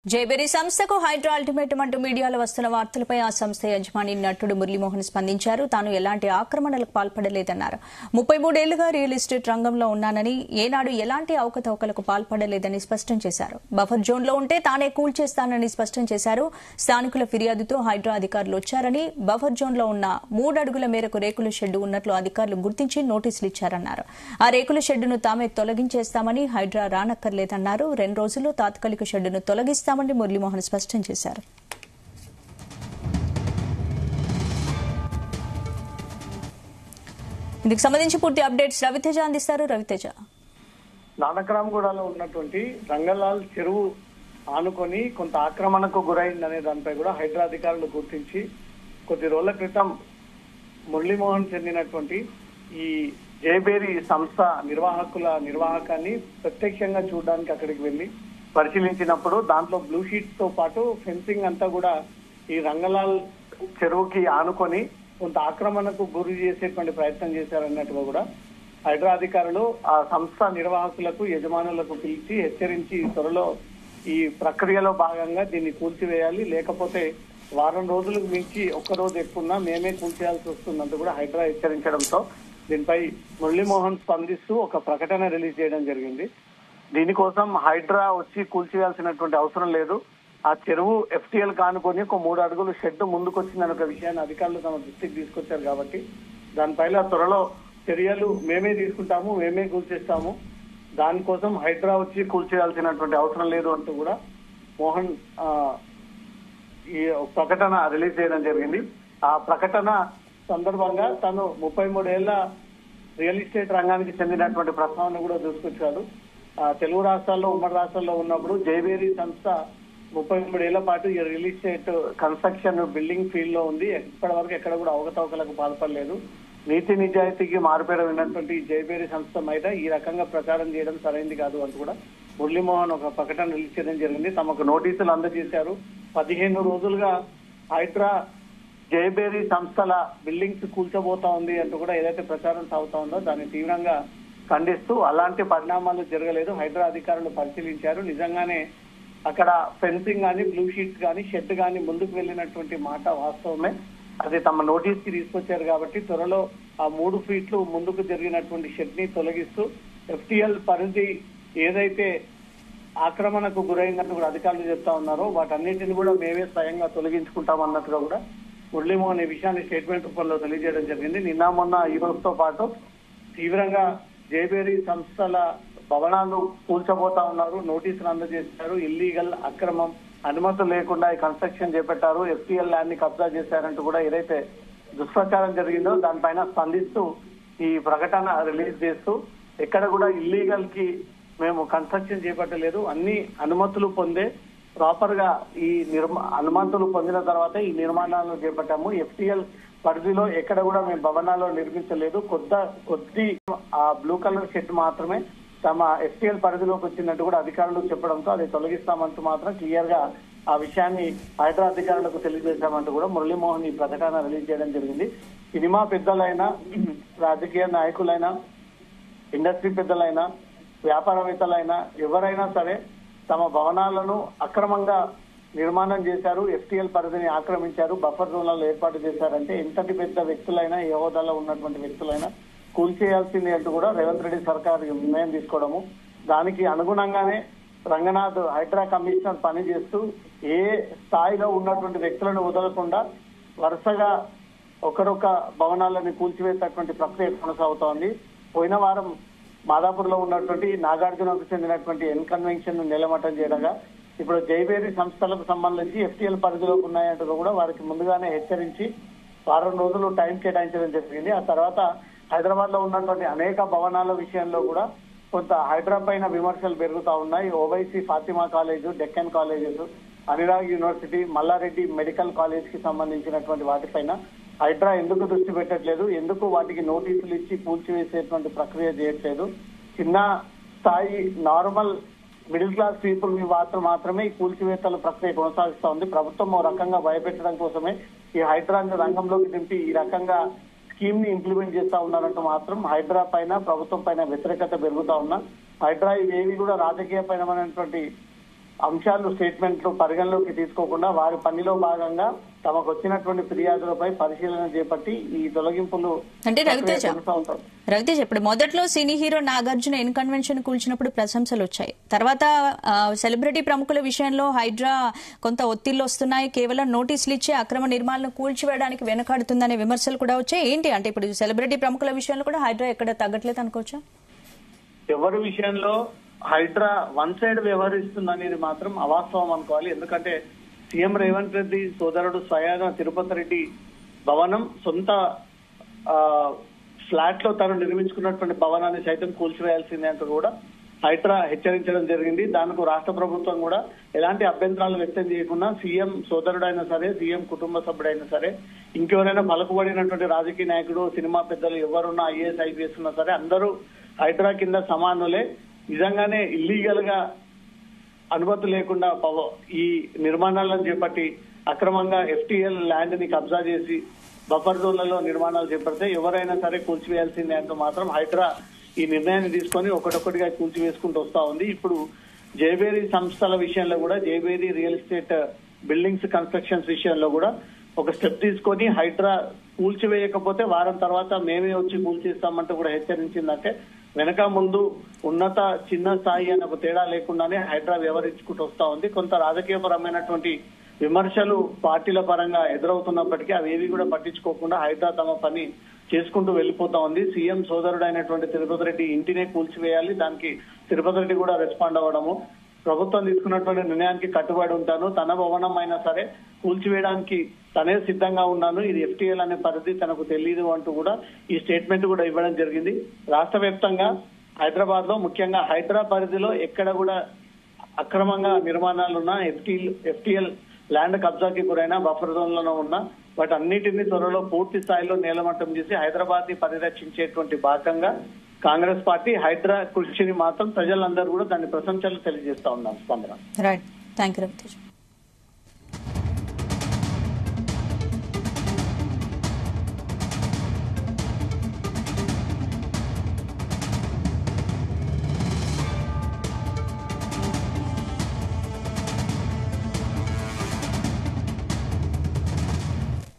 జైబెరీ సంస్థకు హైడ్రా అల్టిమేటం అంటూ మీడియాలో వస్తున్న వార్తలపై ఆ సంస్థ యజమాని నటుడు మురళీమోహన్ స్పందించారు. తాను ఎలాంటి ఆక్రమణలకు పాల్పడలేదన్నారు. 33 ఏళ్లుగా రియల్ ఎస్టేట్ రంగంలో ఉన్నానని, ఏనాడు ఎలాంటి అవకతవకలకు పాల్పడలేదని స్పష్టం చేశారు. బఫర్ జోన్లో ఉంటే తానే కూల్చేస్తానని స్పష్టం చేశారు. స్థానికుల ఫిర్యాదుతో హైడ్రా అధికారులు వచ్చారని, బఫర్ జోన్లో ఉన్న 3 అడుగుల మేరకు రేకుల షెడ్డు ఉన్నట్లు అధికారులు గుర్తించి నోటీసులు ఇచ్చారన్నారు. ఆ రేకుల షెడ్డును తామే తొలగించేస్తామని, హైడ్రా రానక్కర్లేదన్నారు. 2 రోజుల్లో తాత్కాలిక షెడ్డును తొలగిస్తామని మురళీమోహన్ స్పష్టం చేశారు. ఇందుకు సంబంధించి పూర్తి అప్డేట్స్ రవితేజ అందిస్తారు. రవితేజ, నానక్రామ్గూడలో ఉన్నటువంటి రంగలాల్ చెరువు ఆనుకొని కొంత ఆక్రమణకు గురైందనే దానిపై కూడా హైడ్రా అధికారులు గుర్తించి కొద్ది రోజుల క్రితం మురళీమోహన్ చెందినటువంటి ఈ జైబేరీ సంస్థ నిర్వాహకాన్ని ప్రత్యక్షంగా చూడడానికి అక్కడికి వెళ్లి పరిశీలించినప్పుడు దాంట్లో బ్లూ షీట్ తో పాటు ఫెన్సింగ్ అంతా కూడా ఈ రంగలాల్ చెరువుకి ఆనుకొని కొంత ఆక్రమణకు గురి చేసేటువంటి ప్రయత్నం చేశారన్నట్టుగా కూడా హైడ్రా అధికారులు ఆ సంస్థ నిర్వాహకులకు యజమానులకు పిలిచి హెచ్చరించి త్వరలో ఈ ప్రక్రియలో భాగంగా దీన్ని కూల్చివేయాలి, లేకపోతే వారం రోజులకు మించి ఒక్కరోజు ఎక్కున్నా మేమే కూల్చేయాల్సి వస్తుందంటూ కూడా హైడ్రా హెచ్చరించడంతో దీనిపై మురళీమోహన్ స్పందిస్తూ ఒక ప్రకటన రిలీజ్ చేయడం జరిగింది. దీనికోసం హైడ్రా వచ్చి కూల్చేయాల్సినటువంటి అవసరం లేదు, ఆ చెరువు ఎఫ్టీఎల్ కానుకొని ఒక 3 అడుగులు షెడ్ ముందుకొచ్చిందనే ఒక విషయాన్ని అధికారులు తమ దృష్టికి తీసుకొచ్చారు. కాబట్టి దానిపైన త్వరలో చర్యలు మేమే తీసుకుంటాము, మేమే కూల్చేస్తాము, దానికోసం హైడ్రా వచ్చి కూల్చేయాల్సినటువంటి అవసరం లేదు అంటూ కూడా మోహన్ ఈ ప్రకటన రిలీజ్ చేయడం జరిగింది. ఆ ప్రకటన సందర్భంగా తను 33 ఏళ్ల రియల్ ఎస్టేట్ రంగానికి చెందినటువంటి ప్రస్తావన కూడా తీసుకొచ్చాడు. తెలుగు రాష్ట్రాల్లో, ఉమ్మడి రాష్ట్రాల్లో ఉన్నప్పుడు జైబేరీ సంస్థ 33 ఏళ్ల పాటు ఈ real estate construction building field లో ఉంది. ఇప్పటి వరకు ఎక్కడ కూడా అవకతవకలకు పాల్పడలేదు. నీతి నిజాయితీకి మారుపేరు విన్నటువంటి జైబేరీ సంస్థ మీద ఈ రకంగా ప్రచారం చేయడం సరైంది కాదు అంటూ కూడా మురళీమోహన్ ఒక ప్రకటన రిలీజ్ చేయడం జరిగింది. తమకు నోటీసులు అందజేశారు. 15 రోజులుగా హైడ్రా జైబేరీ సంస్థల బిల్డింగ్స్ కూల్చబోతా ఉంది అంటూ కూడా ఏదైతే ప్రచారం సాగుతా ఉందో దాన్ని తీవ్రంగా ఖండిస్తూ అలాంటి పరిణామాలు జరగలేదు, హైడ్రా అధికారులు పరిశీలించారు. నిజంగానే అక్కడ ఫెన్సింగ్ గానీ, బ్లూ షీట్స్ గానీ, షెడ్ గానీ ముందుకు వెళ్ళినటువంటి మాట వాస్తవమే. అది తమ నోటీస్ కి తీసుకొచ్చారు. కాబట్టి త్వరలో ఆ 3 ఫీట్లు ముందుకు జరిగినటువంటి షెడ్ ని తొలగిస్తూ ఎఫ్టీఎల్ పరిధి ఏదైతే ఆక్రమణకు గురైందని కూడా అధికారులు చెప్తా ఉన్నారో వాటన్నిటిని కూడా మేమే స్వయంగా తొలగించుకుంటాం అన్నట్టుగా కూడా మురళీమోహన్ ఈ విషయాన్ని స్టేట్మెంట్ రూపంలో తెలియజేయడం జరిగింది. నిన్న మొన్న ఈ రోజుతో పాటు తీవ్రంగా జైబేరీ సంస్థల భవనాలు కూల్చబోతా ఉన్నారు, నోటీసులు అందజేశారు, ఇల్లీగల్ అక్రమం అనుమతులు లేకుండా ఈ కన్స్ట్రక్షన్ చేపట్టారు, ఎఫ్టీఎల్ ల్యాండ్ ని కబ్జా చేశారంటూ కూడా ఏదైతే దుష్ప్రచారం జరిగిందో దానిపైన స్పందిస్తూ ఈ ప్రకటన రిలీజ్ చేస్తూ ఎక్కడ కూడా ఇల్లీగల్ కి మేము కన్స్ట్రక్షన్ చేపట్టలేదు, అన్ని అనుమతులు పొందే ప్రాపర్ గా ఈ అనుమతులు పొందిన తర్వాత ఈ నిర్మాణాలను చేపట్టాము, ఎఫ్టీఎల్ పరిధిలో ఎక్కడ కూడా మేము భవనాలు నిర్మించలేదు, కొద్ది ఆ బ్లూ కలర్ షెడ్ మాత్రమే తమ ఎఫ్టీఎల్ పరిధిలోకి వచ్చినట్టు కూడా అధికారులు చెప్పడంతో అది తొలగిస్తామంటూ మాత్రం క్లియర్ గా ఆ విషయాన్ని హైడ్రా అధికారులకు తెలియజేశామంటూ కూడా మురళీమోహన్ ఈ ప్రకటన రిలీజ్ చేయడం జరిగింది. సినిమా పెద్దలైనా, రాజకీయ నాయకులైనా, ఇండస్ట్రీ పెద్దలైనా, వ్యాపారవేత్తలైనా ఎవరైనా సరే తమ భవనాలను అక్రమంగా నిర్మాణం చేశారు, ఎఫ్టీఎల్ పరిధిని ఆక్రమించారు, బఫర్ జోన్లలో ఏర్పాటు చేశారంటే ఎంతటి పెద్ద వ్యక్తులైనా, ఏ హోదాలో ఉన్నటువంటి వ్యక్తులైనా కూల్చేయాల్సింది అంటూ కూడా రేవంత్ రెడ్డి సర్కార్ నిర్ణయం తీసుకోవడము, దానికి అనుగుణంగానే రంగనాథ్ హైడ్రా కమిషనర్ పనిచేస్తూ ఏ స్థాయిలో ఉన్నటువంటి వ్యక్తులను వదలకుండా వరుసగా ఒకరొక భవనాలను కూల్చివేసేటువంటి ప్రక్రియ కొనసాగుతోంది. పోయిన వారం మాదాపూర్ లో ఉన్నటువంటి నాగార్జునకు చెందినటువంటి కన్వెన్షన్ నిలమట్టం చేయడగా ఇప్పుడు జైబేరీ సంస్థలకు సంబంధించి ఎఫ్టీఎల్ పరిధిలోకి ఉన్నాయంటూ కూడా వారికి ముందుగానే హెచ్చరించి 6 రోజులు టైం కేటాయించడం జరిగింది. ఆ తర్వాత హైదరాబాద్ లో ఉన్నటువంటి అనేక భవనాల విషయంలో కూడా కొంత హైడ్రా పైన విమర్శలు పెరుగుతా ఉన్నాయి. Owaisi Fatima college, Deccan colleges, Anurag university, Malla Reddy medical college కి సంబంధించినటువంటి వాటిపైన హైడ్రా ఎందుకు దృష్టి పెట్టట్లేదు, ఎందుకు వాటికి నోటీసులు ఇచ్చి కూల్చివేసేటువంటి ప్రక్రియ చేయట్లేదు, చిన్న స్థాయి నార్మల్ మిడిల్ క్లాస్ పీపుల్ మాత్రమే ఈ కూల్చివేతల ప్రక్రియ కొనసాగిస్తా ఉంది. ప్రభుత్వం ఓ రకంగా భయపెట్టడం కోసమే ఈ హైడ్రాని రంగంలోకి దింపి ఈ రకంగా స్కీమ్ ని ఇంప్లిమెంట్ చేస్తా ఉన్నారంటూ మాత్రం హైడ్రా పైన, ప్రభుత్వం పైన వ్యతిరేకత పెరుగుతా ఉన్నా హైడ్రా ఇవేవి కూడా రాజకీయ పరమైనటువంటి అంశాలు స్టేట్మెంట్లు పరిగణలోకి తీసుకోకుండా వారి పనిలో భాగంగా తమకు వచ్చినటువంటి ఫిర్యాదులపై పరిశీలన చేపట్టి ఈ తొలగింపులు అంటే రవితేజ్ ఇప్పుడు మొదట్లో cine hero Nagarjuna N convention కూల్చినప్పుడు ప్రశంసలు వచ్చాయి. తర్వాత సెలబ్రిటీ ప్రముఖుల విషయంలో హైడ్రా కొంత ఒత్తిళ్లు వస్తున్నాయి, కేవలం నోటీసులు ఇచ్చే అక్రమ నిర్మాణాలను కూల్చివేయడానికి వెనకాడుతుందనే విమర్శలు కూడా వచ్చాయి. ఏంటి అంటే ఇప్పుడు సెలబ్రిటీ ప్రముఖుల విషయంలో కూడా హైడ్రా ఎక్కడ తగ్గట్లేదు అనుకోవచ్చా? ఎవరి విషయంలో హైడ్రా వన్ సైడ్ వ్యవహరిస్తుందనేది మాత్రం అవాస్తవం అనుకోవాలి. ఎందుకంటే సీఎం రేవంత్ రెడ్డి సోదరుడు స్వయాన తిరుపతి రెడ్డి భవనం సొంత ఫ్లాట్ లో తను నిర్మించుకున్నటువంటి భవనాన్ని సైతం కూల్చివేయాల్సిందే అంటూ కూడా హైడ్రా హెచ్చరించడం జరిగింది. దానికి రాష్ట్ర ప్రభుత్వం కూడా ఎలాంటి అభ్యంతరాలు వ్యక్తం చేయకుండా సీఎం సోదరుడైనా సరే, సీఎం కుటుంబ సభ్యుడైనా సరే, ఇంకెవరైనా పలుకుబడినటువంటి రాజకీయ నాయకుడు, సినిమా పెద్దలు ఎవరున్నా, ఐఏఎస్ ఐపీఎస్ ఉన్నా సరే అందరూ హైడ్రా కింద సమానులే. నిజంగానే ఇల్లీగల్ గా అనుమతి లేకుండా ఈ నిర్మాణాలను చేపట్టి అక్రమంగా FTL ల్యాండ్ ని కబ్జా చేసి బఫర్ జోన్లలో నిర్మాణాలు చేపడితే ఎవరైనా సరే కూల్చివేయాల్సిందే అంటూ మాత్రం హైడ్రా ఈ నిర్ణయాన్ని తీసుకొని ఒకటొక్కటిగా కూల్చివేసుకుంటూ వస్తా ఉంది. ఇప్పుడు జయబేరి సంస్థల విషయంలో కూడా, Jayabheri real estate buildings constructions విషయంలో కూడా ఒక స్టెప్ తీసుకొని హైడ్రా కూల్చివేయకపోతే వారం తర్వాత మేమే వచ్చి కూల్చేస్తామంటూ కూడా హెచ్చరించిందంటే వెనక ముందు ఉన్నత చిన్న స్థాయి అనే ఒక తేడా లేకుండానే హైడ్రా వ్యవహరించుకుంటూ వస్తా ఉంది. కొంత రాజకీయపరమైనటువంటి విమర్శలు పార్టీల పరంగా ఎదురవుతున్నప్పటికీ అవేవి కూడా పట్టించుకోకుండా హైడ్రా తమ పని చేసుకుంటూ వెళ్లిపోతా ఉంది. సీఎం సోదరుడైనటువంటి తిరుపతి రెడ్డి ఇంటినే కూల్చివేయాలి, దానికి తిరుపతి రెడ్డి కూడా రెస్పాండ్ అవ్వడము, ప్రభుత్వం తీసుకున్నటువంటి నిర్ణయానికి కట్టుబడి ఉంటాను, తన భవనం అయినా సరే కూల్చివేయడానికి తనే సిద్ధంగా ఉన్నాను, ఇది FTL అనే పరిధి తనకు తెలియదు అంటూ కూడా ఈ స్టేట్మెంట్ కూడా ఇవ్వడం జరిగింది. రాష్ట్ర వ్యాప్తంగా హైదరాబాద్ లో ముఖ్యంగా హైడ్రా పరిధిలో ఎక్కడ కూడా అక్రమంగా నిర్మాణాలున్నా, FTL ల్యాండ్ కబ్జాకి గురైన బఫర్ జోన్లలో ఉన్న వాటన్నిటిని త్వరలో పూర్తి స్థాయిలో నేలమట్టం చేసి హైదరాబాద్ ని పరిరక్షించేటువంటి భాగంగా కాంగ్రెస్ పార్టీ హైడ్రా కృషిని మాత్రం ప్రజలందరూ కూడా దాని ప్రశంసలు తెలియజేస్తా ఉన్నారు. స్పందన. Right, thank you Ravitej.